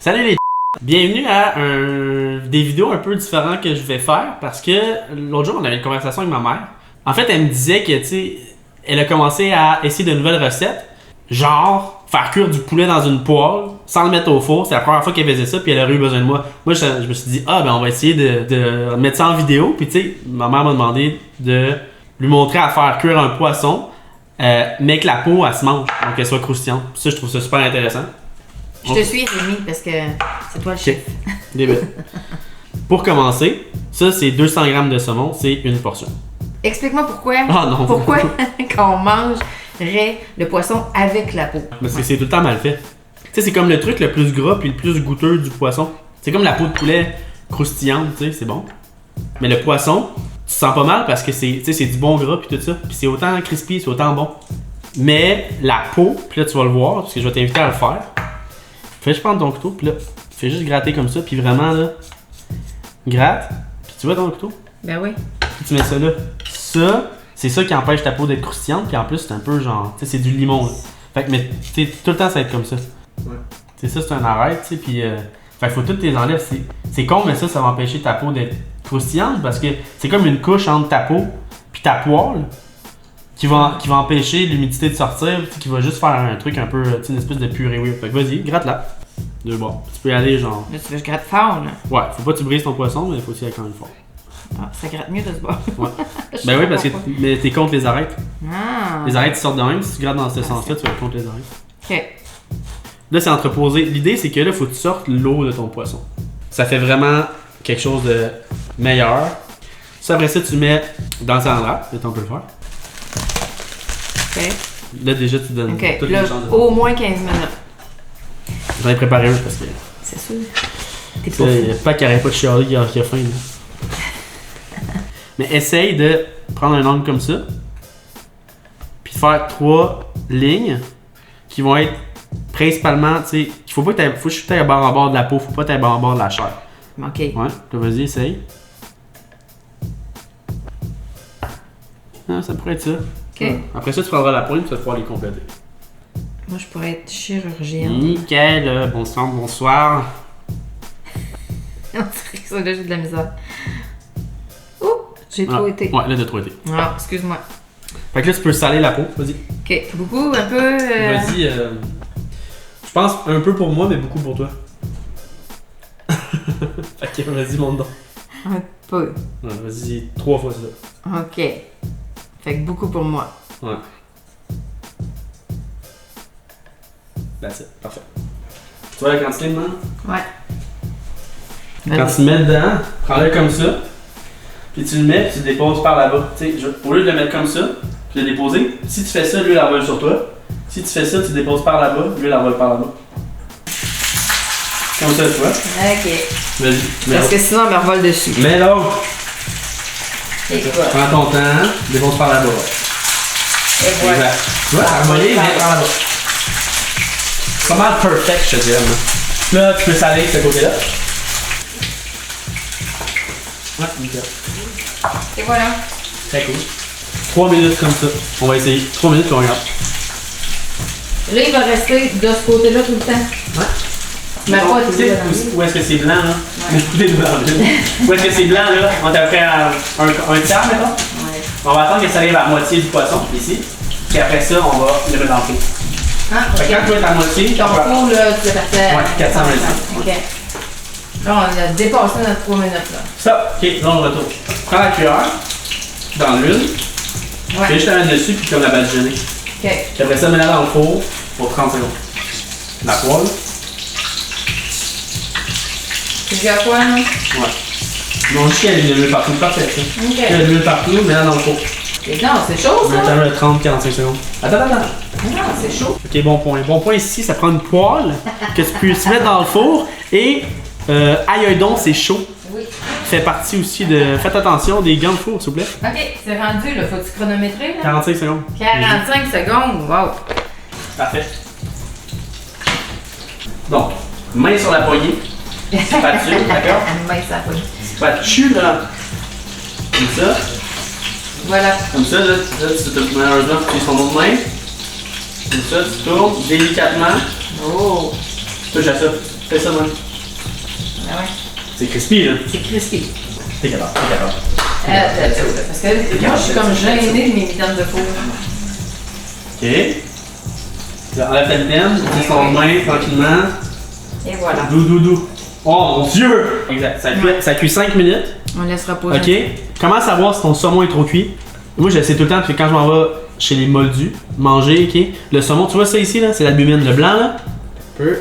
Salut les bienvenue à des vidéos un peu différentes que je vais faire parce que l'autre jour on avait une conversation avec ma mère. En fait, elle me disait que tu sais, elle a commencé à essayer de nouvelles recettes, genre faire cuire du poulet dans une poêle sans le mettre au four. C'est la première fois qu'elle faisait ça, puis elle aurait eu besoin de moi. Moi, je me suis dit, on va essayer de mettre ça en vidéo. Puis tu sais, ma mère m'a demandé de lui montrer à faire cuire un poisson, mais que la peau, elle se mange, donc qu'elle soit croustillante. Puis ça, je trouve ça super intéressant. Je te suis, Rémi, parce que c'est toi le chef. Début. Pour commencer, ça, c'est 200 g de saumon, c'est une portion. Explique-moi pourquoi. Ah non. Pourquoi quand on mangerait le poisson avec la peau. Parce que c'est tout le temps mal fait. Tu sais, c'est comme le truc le plus gras puis le plus goûteux du poisson. C'est comme la peau de poulet croustillante, tu sais, c'est bon. Mais le poisson, tu sens pas mal parce que c'est du bon gras puis tout ça. Puis c'est autant crispy, c'est autant bon. Mais la peau, puis là tu vas le voir, parce que je vais t'inviter à le faire. Fais juste prendre ton couteau, puis là, fais juste gratter comme ça, puis vraiment là, gratte, puis tu vois ton couteau? Ben oui. Puis tu mets ça là. Ça, c'est ça qui empêche ta peau d'être croustillante, puis en plus, c'est un peu genre, tu sais, c'est du limon là. Fait que, mais tu sais, tout le temps, ça va être comme ça. Ouais. C'est ça, c'est un arrêt, tu sais, puis fait faut toutes les enlèves. C'est con, mais ça va empêcher ta peau d'être croustillante, parce que c'est comme une couche entre ta peau puis ta poêle, qui va empêcher l'humidité de sortir, qui va juste faire un truc un peu, une espèce de purée weird. Fait que vas-y, gratte-la. De bon. Tu peux y aller genre. Là, tu veux que je gratte fort, là. Ouais, faut pas que tu brises ton poisson, mais faut aussi aller quand même fort. Ah, ça gratte mieux de ce bord. Ouais. Ben oui, parce que mais t'es contre les arêtes. Ah. Les arêtes sortent de même, si tu grattes dans ce sens-là, tu vas être contre les arêtes. Ok. Là, c'est entreposé. L'idée, c'est que là, faut que tu sortes l'eau de ton poisson. Ça fait vraiment quelque chose de meilleur. Ça, après ça, tu mets dans le salade. Là, on peut le faire. Ok. Là, déjà, tu donnes Ok. toutes Là, les chances. au moins 15 minutes. J'en ai préparé un parce que C'est sûr. T'es pas il y fou. a pas qu'il n'y aurait pas de chialer qui a faim. Là. Mais essaye de prendre un angle comme ça. Puis de faire 3 lignes qui vont être principalement, tu sais, il faut pas que tu ailles bord en bord de la peau, faut pas que tu ailles bord en bord de la chair. Ok. Ouais, là, vas-y, essaye. Ah, ça pourrait être ça. Ok. Ouais. Après ça, tu prendras la pointe, tu vas pouvoir les compléter. Moi, je pourrais être chirurgienne. Nickel, bonsoir. On dirait que ça, là, j'ai de la misère. Ouh, j'ai trop été. Ouais, là, t'as trop été. Ah, excuse-moi. Fait que là, tu peux saler la peau, vas-y. Ok. Beaucoup, un peu. Vas-y, je pense un peu pour moi, mais beaucoup pour toi. Fait que vas-y, monte donc. Un peu. Ouais, vas-y, 3 fois ça. Ok. Fait que beaucoup pour moi. Ouais. That's it, parfait. Tu vois la quantité de main? Ouais. Quand tu le mets dedans, prends-le comme ça, puis tu le mets, puis tu le déposes par là-bas. Tu sais, au lieu de le mettre comme ça, puis le déposer, si tu fais ça, lui, il envole sur toi. Si tu fais ça, tu le déposes par là-bas, lui, il envole par là-bas. Comme ça, tu vois. Ok. Vas-y, mets Parce que sinon, elle me revole dessus. mets l'autre. Et quoi? Prends ton temps, dépose par là-bas. Et voilà. Exact. Tu vois, ça a volé, mais par là-bas. C'est pas mal perfect, je te dirais. Moi. Là, tu peux saler ce côté-là. Ouais, nickel. Et voilà. Très cool. 3 minutes comme ça. On va essayer. 3 minutes, puis on regarde. Là, il va rester de ce côté-là tout le temps. Ouais. Mais pas Tu sais, où est-ce que c'est blanc, là? Ouais. Où est-ce que c'est blanc, là? On est à peu près à un tiers, mettons. Ouais. On va attendre que ça arrive à la moitié du poisson, ici. Puis après ça, on va le mettre dans le feu. Ah, Fait que quand tu vas être à la moitié, ton four, là, tu l'as fait. Ouais, 425. Ok. Là, on a dépassé notre 3 minutes, là. ça. Ok, là on retourne. Prends la cuillère dans l'huile. Ouais. Fais juste la mettre dessus, puis comme la badigeonner. Ok. Puis après ça, mets-la dans le four pour 30 secondes. La poêle. Tu dis à quoi, là? Ouais. Non, juste qu'il y a de l'huile partout. Parfait, ça. Ok. Il y a de l'huile partout, mets-la dans le four. Et non, c'est chaud, ça? Maintenant, 30-45 secondes. Attends. Non, c'est chaud. Ok, bon point. Bon point ici, ça prend une poêle que tu puisses mettre dans le four. Et, aïe donc, c'est chaud. Oui. Fait partie aussi de. Faites attention des gants de four, s'il vous plaît. Ok, c'est rendu, là. Faut-tu chronométrer, là? 45 secondes. 45 secondes, wow. Parfait. Donc, main sur la poignée. Spatule, d'accord? Main, ça va. Spatule, là. Comme ça. Voilà. Comme ça, là tu malheureusement, tu utilises ton autre main. Comme ça, tu tournes délicatement. Oh. Tu touches à ça. Fais ça, moi. Ah ouais. C'est crispy, là. C'est crispy. T'es capable, t'es capable. Parce que moi, je suis comme gênée de mes mitaines de four. Ok. Là, enlève ta mitaine, tu mets ton main tranquillement. Et voilà. Doux. Oh mon dieu! Exact. Ça cuit 5 minutes. On laissera poser. Ok. Comment savoir si ton saumon est trop cuit? Moi, je le sais tout le temps, parce que quand je m'en vais chez les moldus, manger, ok? Le saumon, tu vois ça ici, là? C'est l'albumine. Le blanc, là? Peu.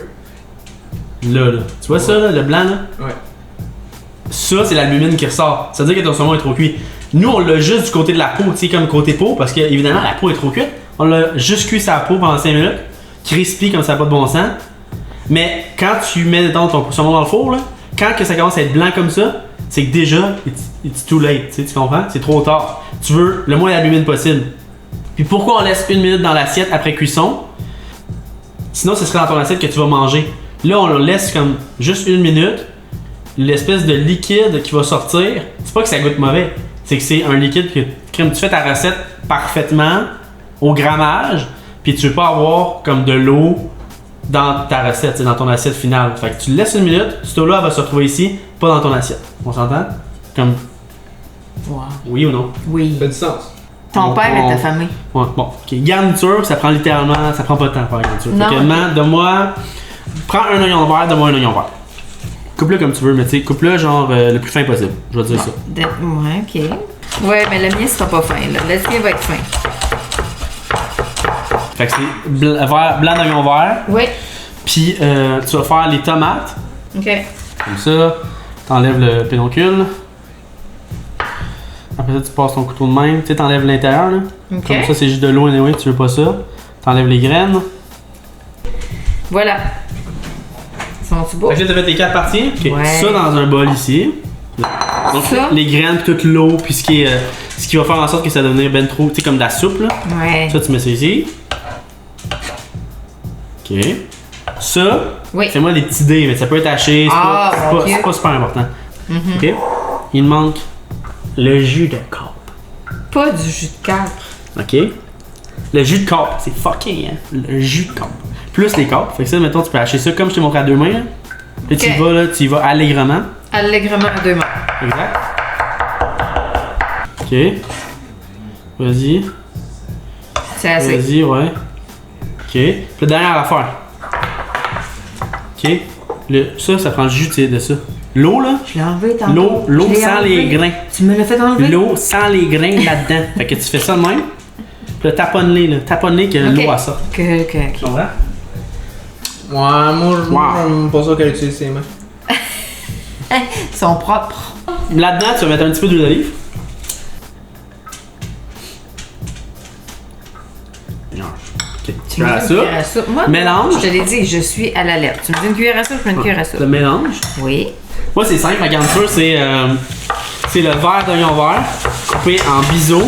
Là. Tu vois ça, là? Le blanc, là? Ouais. Ça, c'est l'albumine qui ressort. Ça veut dire que ton saumon est trop cuit. Nous, on l'a juste du côté de la peau, tu sais, comme côté peau, parce que, évidemment, la peau est trop cuite. On l'a juste cuit sa peau pendant 5 minutes. Crispy comme ça n'a pas de bon sens. Mais quand tu mets dans ton saumon dans le four, là, quand que ça commence à être blanc comme ça, c'est que déjà, it's too late, tu comprends? C'est trop tard. Tu veux le moins d'albumine possible. Puis pourquoi on laisse 1 minute dans l'assiette après cuisson? Sinon, ce serait dans ton assiette que tu vas manger. Là, on le laisse comme juste 1 minute. L'espèce de liquide qui va sortir, c'est pas que ça goûte mauvais, c'est que c'est un liquide que tu fais ta recette parfaitement au grammage, puis tu veux pas avoir comme de l'eau dans ta recette, c'est dans ton assiette finale. Fait que tu le laisses 1 minute, cette eau-là elle va se retrouver ici, pas dans ton assiette. On s'entend? Comme Wow. oui ou non? Oui. Ça fait du sens. Ton père est affamé. Ouais, bon. Ok, garniture, ça prend littéralement, ça prend pas de temps à faire la garniture. Non. Fait que donne-moi, prends un oignon vert, donne-moi un oignon vert. Coupe-le comme tu veux, mais tu sais, coupe-le genre le plus fin possible. Je vais te dire ça. Ouais, ok. Ouais, mais le mien sera pas fin, là. Le tien va être fin. Fait que c'est blanc d'oignon vert. Oui. Puis tu vas faire les tomates. Ok. Comme ça. T'enlèves le pédoncule. Après ça, tu passes ton couteau de même. Tu sais, t'enlèves l'intérieur, là. Ok. Comme ça, c'est juste de l'eau anyway, tu veux pas ça. T'enlèves les graines. Voilà. Sont-tu beaux? Fait que là, t'as fait tes 4 parties. Ok. Ouais. Ça dans un bol ici. Donc, Ça? les graines, puis toute l'eau, puis ce qui va faire en sorte que ça va devenir ben trop, tu sais, comme de la soupe, là. Ouais. Ça, tu mets ça ici. Ok. Ça, Oui. fais-moi des petits dés, mais ça peut être haché, c'est pas super important. Ok. Il manque le jus de carpe. Pas du jus de carpe. Ok. Le jus de carpe, c'est fucking, hein. Le jus de carpe. Plus les carpes. Fait que ça, mettons, tu peux hacher ça comme je t'ai montré à 2 mains. Là. Puis Ok. tu y vas allègrement. Allègrement à 2 mains. Exact. Ok. Vas-y. C'est assez. Vas-y, ouais. Ok. Puis la dernière affaire. Ok. Ça prend le jus de ça. L'eau, là. Je l'ai enlevé tantôt. L'eau Je l'ai sans enlevé. les grains. Tu me l'as fait enlever? L'eau sans les grains là-dedans. Fait que tu fais ça de même. Puis là, taponne-les, là. Taponne-les que Ok. l'eau à ça. Ok. Tu comprends? Ouais, moi, j'aime pas ça qu'elle utilise ses mains. Ils sont propres. Là-dedans, tu vas mettre un petit peu d'huile d'olive. Ok. Tu me dis une cuillère à soupe. Moi, Mélange. je te l'ai dit, je suis à l'alerte. Tu me dis une cuillère à soupe, je prends une cuillère à soupe. Le mélange. Oui. Moi, c'est simple, la garniture, c'est le verre d'oignon vert coupé en biseau.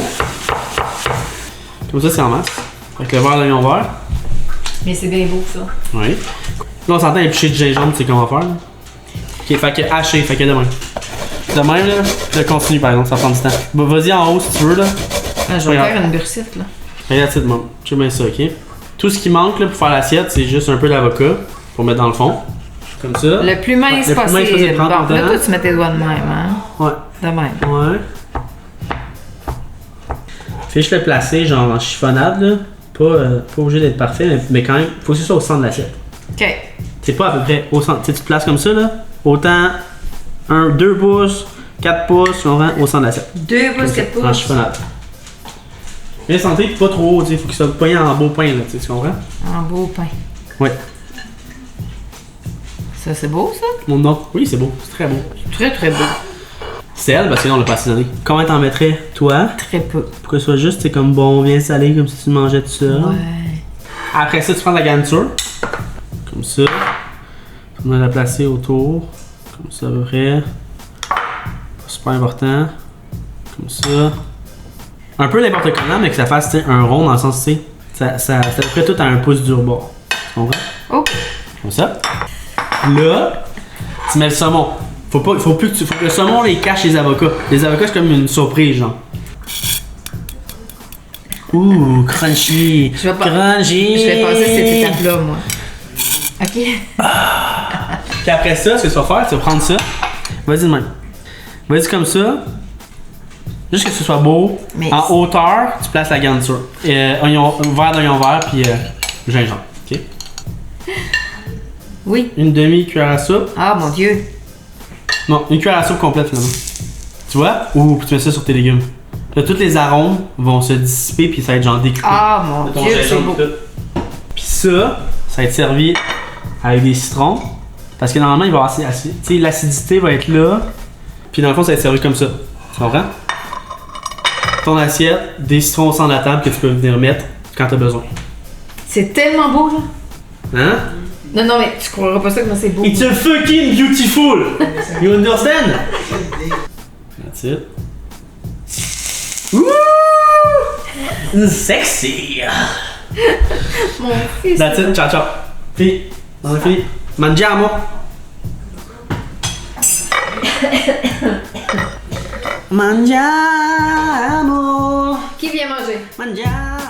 Comme ça, c'est en masse. Avec le verre d'oignon vert. Mais c'est bien beau, ça. Oui. Là, on s'entend éplucher de gingembre, tu sais comment faire. Là. Ok, fait que haché, fait que de même. De même, là, je continue par exemple, ça prend du temps. Bah, vas-y en haut si tu veux, là. Ah, je vais Regarde. faire une bursite, là. Regarde ça de même. Je fais bien ça, ok? Tout ce qui manque là, pour faire l'assiette, c'est juste un peu d'avocat pour mettre dans le fond. Comme ça. Le plus mince Le plus mince possible. possible, prends ton Bon, là, temps. toi, tu mets tes doigts de même, hein? Ouais. De même. Ouais. Fais juste le placer, genre en chiffonnade, là. Pas obligé d'être parfait, mais quand même, faut que ce soit au centre de l'assiette. OK. C'est pas à peu près au centre. Tu sais, tu te places comme ça, là. Autant 2 pouces, 4 pouces, tu comprends, au centre de l'assiette. 2 pouces, 4 En pouces. chiffonnade. Bien santé, puis pas trop haut, tu sais. Faut qu'il soit poigné en beau pain, là. Tu comprends? En beau pain. Ouais. Ça, c'est beau, ça? Mon nom. Oui, c'est beau. C'est très beau. Très, très beau. Sel, parce que là, on l'a pas assaisonné. Combien t'en mettrais, toi? Très peu. Pour que ce soit juste, c'est comme bon, bien salé, comme si tu mangeais tout ça. Ouais. Après ça, tu prends de la garniture. Comme ça. On va la placer autour. Comme ça, à peu près. Pas super important. Comme ça. Un peu n'importe comment, mais que ça fasse tu sais, un rond dans le sens, tu sais. Ça à peu près tout à un pouce du rebord. Tu comprends? OK. Comme ça. Là, tu mets le saumon. Faut que le saumon les cache les avocats. Les avocats, c'est comme une surprise, genre. Ouh, crunchy. Je vais pas- Crunchy. Je vais passer cette étape-là, moi. OK? Puis après ça, ce que tu vas faire, tu vas prendre ça. Vas-y de même. Vas-y comme ça. Juste que ce soit beau. Mais En hauteur, tu places la garniture. Verre d'oignon vert, puis gingembre. OK? Oui. Une demi-cuillère à soupe. Ah, mon Dieu. Non, une cuillère à soupe complète finalement. Tu vois? Ou puis tu mets ça sur tes légumes. Là, tous les arômes vont se dissiper, puis ça va être genre découpé. Ah, mon Ton Dieu, c'est gingembre, beau. tout. Puis ça va être servi avec des citrons. Parce que normalement, il va y avoir assez. Tu sais, l'acidité va être là. Puis dans le fond, ça va être servi comme ça. Tu comprends? Ton assiette, des citrons au centre de la table que tu peux venir mettre quand t'as besoin. C'est tellement beau, là. Hein? Non, non, mais tu croiras pas ça que moi, c'est beau. It's a fucking beautiful! You understand? That's it. Woo! Sexy! Mon fils. That's it, ciao ciao. Puis, on a fini. Mangiamo! Mangiamo! Qui vient manger? Mangiamo!